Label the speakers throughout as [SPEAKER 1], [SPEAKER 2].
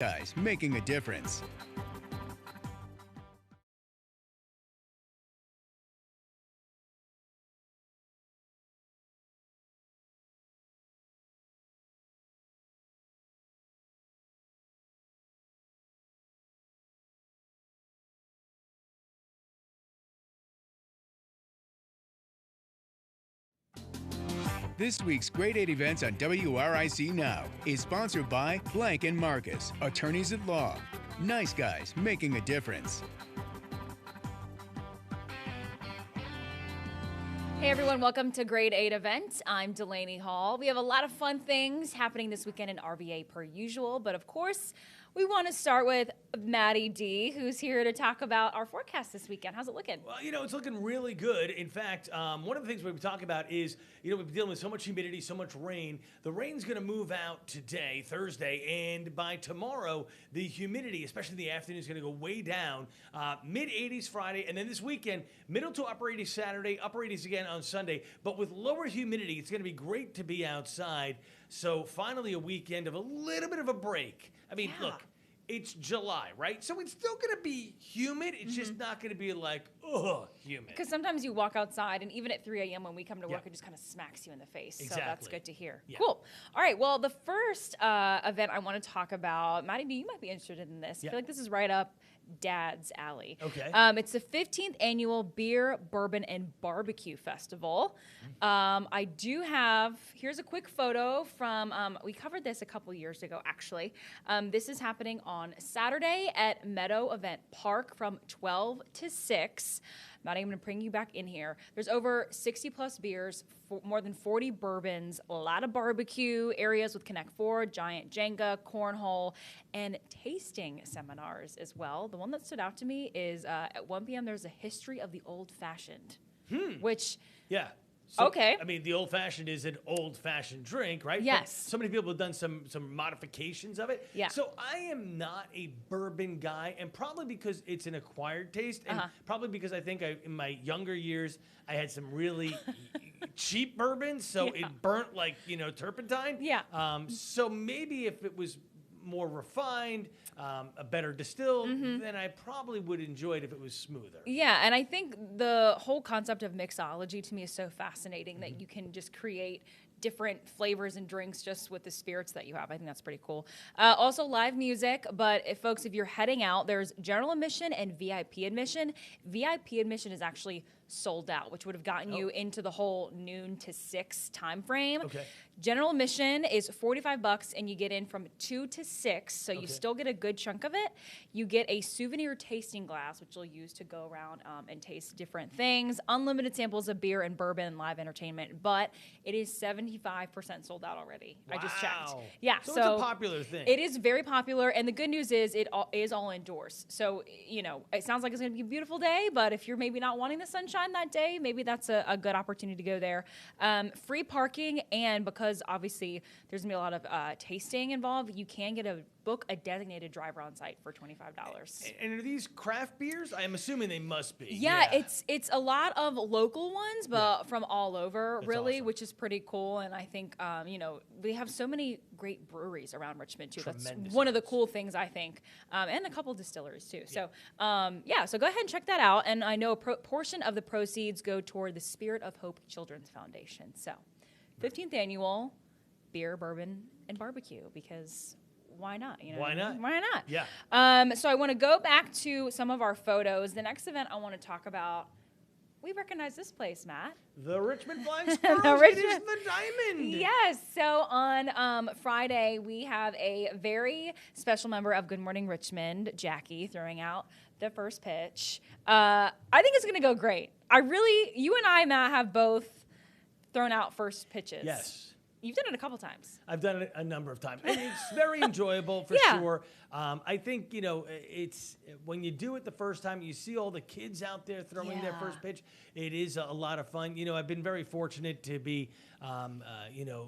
[SPEAKER 1] Guys making a difference. This week's Grade 8 events on WRIC Now is sponsored by Blank and Marcus, attorneys at law. Nice guys making a difference.
[SPEAKER 2] Hey everyone, welcome to Grade 8 event. I'm Delaney Hall. We have a lot of fun things happening this weekend in RVA per usual, but of course, we want to start with Maddie D, who's here to talk about our forecast this weekend. How's it looking?
[SPEAKER 3] Well, it's looking really good. In fact, one of the things we've been talking about is, we've been dealing with so much humidity, so much rain. The rain's going to move out today, Thursday, and by tomorrow, the humidity, especially in the afternoon, is going to go way down. Mid-80s Friday, and then this weekend, middle to upper 80s Saturday, upper 80s again on Sunday. But with lower humidity, it's going to be great to be outside. So finally, a weekend of a little bit of a break. Look, it's July, right? So it's still going to be humid. It's just not going to be like, humid.
[SPEAKER 2] Because sometimes you walk outside, and even at 3 a.m. when we come to work, it just kind of smacks you in the face.
[SPEAKER 3] Exactly.
[SPEAKER 2] So that's good to hear.
[SPEAKER 3] Yeah.
[SPEAKER 2] Cool. All right. Well, the first event I want to talk about, Maddie, you might be interested in this. I feel like this is right up Dad's alley.
[SPEAKER 3] Okay.
[SPEAKER 2] It's the 15th annual Beer, Bourbon, and Barbecue Festival. I do have, here's a quick photo from, we covered this a couple years ago, actually. This is happening on Saturday at Meadow Event Park from 12 to 6. Maddie, I'm going to bring you back in here. There's over 60 plus beers, more than 40 bourbons, a lot of barbecue areas with Connect Four, giant Jenga, cornhole, and tasting seminars as well. The one that stood out to me is at 1 p.m. there's a history of the old fashioned, which
[SPEAKER 3] Yeah. So,
[SPEAKER 2] okay.
[SPEAKER 3] The old fashioned is an old fashioned drink, right?
[SPEAKER 2] Yes.
[SPEAKER 3] But so many people have done some modifications of it.
[SPEAKER 2] Yeah.
[SPEAKER 3] So I am not a bourbon guy, and probably because it's an acquired taste, and probably because I think in my younger years I had some really cheap bourbons, so it burnt like turpentine.
[SPEAKER 2] Yeah.
[SPEAKER 3] So maybe if it was more refined, a better distilled, then I probably would enjoy it if it was smoother.
[SPEAKER 2] Yeah, and I think the whole concept of mixology to me is so fascinating that you can just create different flavors and drinks just with the spirits that you have. I think that's pretty cool. Also live music, but if you're heading out, there's general admission and VIP admission. VIP admission is actually sold out, which would have gotten you into the whole noon to 6 time frame.
[SPEAKER 3] Okay.
[SPEAKER 2] General admission is $45 and you get in from 2 to 6, so you still get a good chunk of it. You get a souvenir tasting glass, which you'll use to go around and taste different things. Unlimited samples of beer and bourbon and live entertainment, but it is 75% sold out already.
[SPEAKER 3] Wow.
[SPEAKER 2] I just checked. Yeah,
[SPEAKER 3] so it's a popular thing.
[SPEAKER 2] It is very popular, and the good news is it is all indoors. So, it sounds like it's going to be a beautiful day, but if you're maybe not wanting the sunshine that day, maybe that's a good opportunity to go there. Free parking, and because obviously there's going to be a lot of tasting involved, you can book a designated driver on site for $25.
[SPEAKER 3] And are these craft beers? I'm assuming they must be.
[SPEAKER 2] Yeah, it's a lot of local ones, but from all over,
[SPEAKER 3] That's
[SPEAKER 2] really,
[SPEAKER 3] awesome.
[SPEAKER 2] which is pretty cool. And I think, we have so many great breweries around Richmond, too. That's one of the cool things, I think, and a couple distilleries, too. So, so go ahead and check that out. And I know a portion of the proceeds go toward the Spirit of Hope Children's Foundation. So, 15th annual Beer, Bourbon, and Barbecue, because why not?
[SPEAKER 3] Why not?
[SPEAKER 2] Why not?
[SPEAKER 3] Yeah.
[SPEAKER 2] So I want to go back to some of our photos. The next event I want to talk about, we recognize this place, Matt.
[SPEAKER 3] The Richmond Flying Squirrels. It is the Diamond.
[SPEAKER 2] Yes. So on Friday, we have a very special member of Good Morning Richmond, Jackie, throwing out the first pitch. I think it's going to go great. You and I, Matt, have both thrown out first pitches.
[SPEAKER 3] Yes.
[SPEAKER 2] You've done it a couple times.
[SPEAKER 3] I've done it a number of times. And it's very enjoyable for sure. I think, it's when you do it the first time, you see all the kids out there throwing their first pitch. It is a lot of fun. I've been very fortunate to be,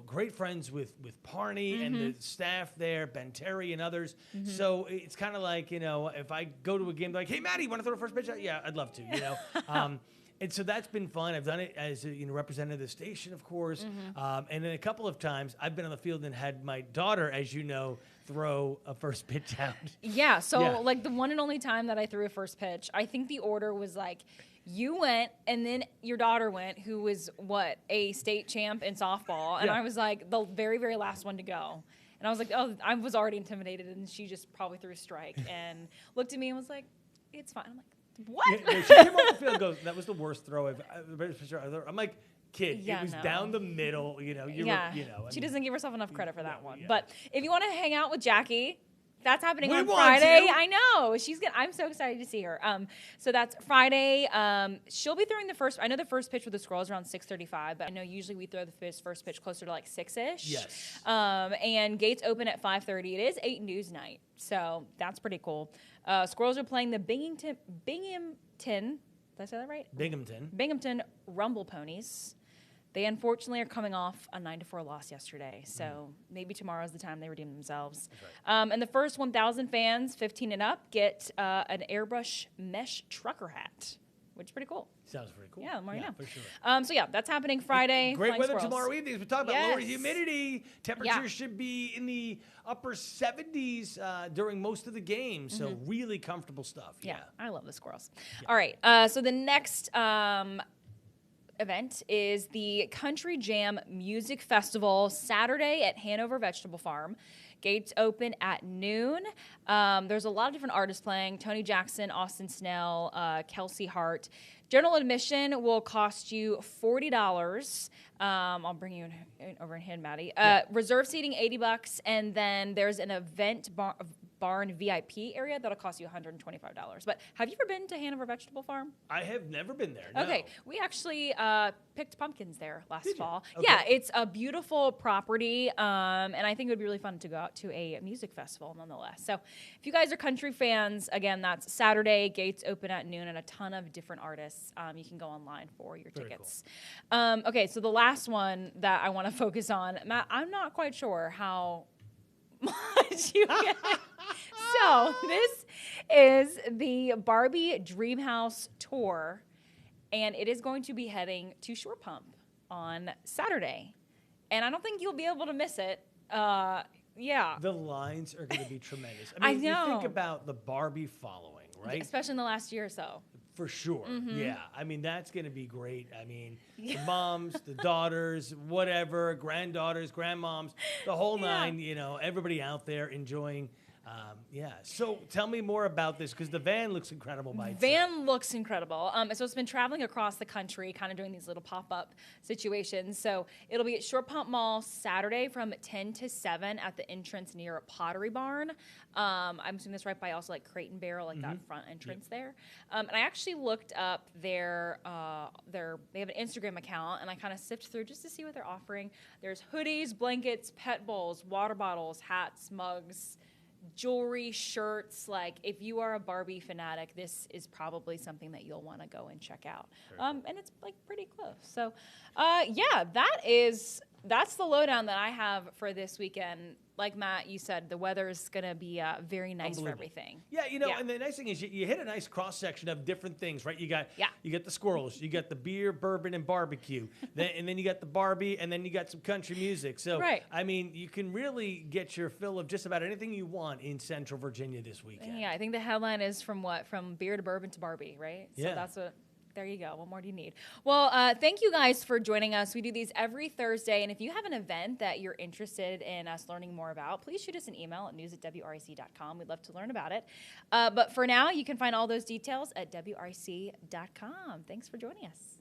[SPEAKER 3] great friends with Parney and the staff there, Ben Terry and others. So it's kind of like, if I go to a game, like, hey, Maddie, you want to throw a first pitch? Yeah, I'd love to, And so that's been fun. I've done it as a representative of the station, of course. And then a couple of times I've been on the field and had my daughter, as you know, throw a first pitch out.
[SPEAKER 2] Yeah. So like the one and only time that I threw a first pitch, I think the order was like, you went, and then your daughter went, who was a state champ in softball, and I was like the very, very last one to go. And I was like, oh, I was already intimidated, and she just probably threw a strike and looked at me and was like, it's fine. I'm like, what?
[SPEAKER 3] Yeah, she came off the field and goes, that was the worst throw I've ever. I'm like, kid, it was down the middle.
[SPEAKER 2] She doesn't give herself enough credit for that one. Yeah. But if you want to hang out with Jackie, that's happening
[SPEAKER 3] We
[SPEAKER 2] on
[SPEAKER 3] want
[SPEAKER 2] Friday.
[SPEAKER 3] to.
[SPEAKER 2] I know. I'm so excited to see her. So that's Friday. She'll be throwing the first. I know the first pitch for the Squirrels around 6:35, but I know usually we throw the first pitch closer to like 6-ish.
[SPEAKER 3] Yes.
[SPEAKER 2] And gates open at 5:30. It is 8 news night, so that's pretty cool. Squirrels are playing the Binghamton. Did I say that right? Binghamton Rumble Ponies. They unfortunately are coming off a 9-4 loss yesterday, so maybe tomorrow's the time they redeem themselves. Right. And the first 1,000 fans, 15 and up, get an airbrush mesh trucker hat, which is pretty cool.
[SPEAKER 3] Sounds pretty cool.
[SPEAKER 2] Yeah, the more you know.
[SPEAKER 3] For sure.
[SPEAKER 2] So that's happening Friday.
[SPEAKER 3] Great weather
[SPEAKER 2] Squirrels.
[SPEAKER 3] tomorrow evening. We talk about lower humidity. Temperatures should be in the upper 70s during most of the game, so really comfortable stuff.
[SPEAKER 2] Yeah, I love the Squirrels. Yeah. All right, so the next event is the Country Jam Music Festival Saturday at Hanover Vegetable Farm. Gates open at noon. There's a lot of different artists playing: Tony Jackson, Austin Snell, Kelsey Hart. General admission will cost you $40. I'll bring you over in hand, Maddie. Reserve seating $80, and then there's an event barn VIP area that'll cost you $125. But have you ever been to Hanover Vegetable Farm?
[SPEAKER 3] I have never been there. No.
[SPEAKER 2] Okay, we actually picked pumpkins there last fall.
[SPEAKER 3] Okay.
[SPEAKER 2] Yeah, it's a beautiful property, and I think it would be really fun to go out to a music festival nonetheless. So if you guys are country fans, again, that's Saturday. Gates open at noon, and a ton of different artists. You can go online for your tickets. Cool. Okay, so the last one that I want to focus on, Matt, I'm not quite sure how much you get. So this is the Barbie Dreamhouse Tour, and it is going to be heading to Shore Pump on Saturday. And I don't think you'll be able to miss it. Yeah.
[SPEAKER 3] The lines are going to be tremendous. I mean,
[SPEAKER 2] know.
[SPEAKER 3] You think about the Barbie following, right?
[SPEAKER 2] Especially in the last year or so.
[SPEAKER 3] For sure. Yeah. I mean, that's going to be great. I mean, the moms, the daughters, whatever, granddaughters, grandmoms, the whole nine, everybody out there enjoying. So tell me more about this, because the van looks incredible by itself.
[SPEAKER 2] Van looks incredible. So it's been traveling across the country, kind of doing these little pop-up situations. So it'll be at Shore Pump Mall Saturday from 10 to 7 at the entrance near Pottery Barn. I'm assuming that's right by also like Crate and Barrel, like that front entrance there. And I actually looked up they have an Instagram account, and I kind of sifted through just to see what they're offering. There's hoodies, blankets, pet bowls, water bottles, hats, mugs, jewelry, shirts. Like, if you are a Barbie fanatic, this is probably something that you'll want to go and check out. And it's like pretty close. So, that's the lowdown that I have for this weekend. Like Matt, you said, the weather is going to be very nice for everything.
[SPEAKER 3] Yeah, and the nice thing is you hit a nice cross section of different things, right? You got the Squirrels, you got the beer, bourbon, and barbecue, and then you got the Barbie, and then you got some country music. So, I mean, you can really get your fill of just about anything you want in Central Virginia this weekend.
[SPEAKER 2] Yeah, I think the headline is from beer to bourbon to Barbie, right? So that's what. There you go. What more do you need? Well, thank you guys for joining us. We do these every Thursday, and if you have an event that you're interested in us learning more about, please shoot us an email at news@wrc.com. We'd love to learn about it. But for now, you can find all those details at wrc.com. Thanks for joining us.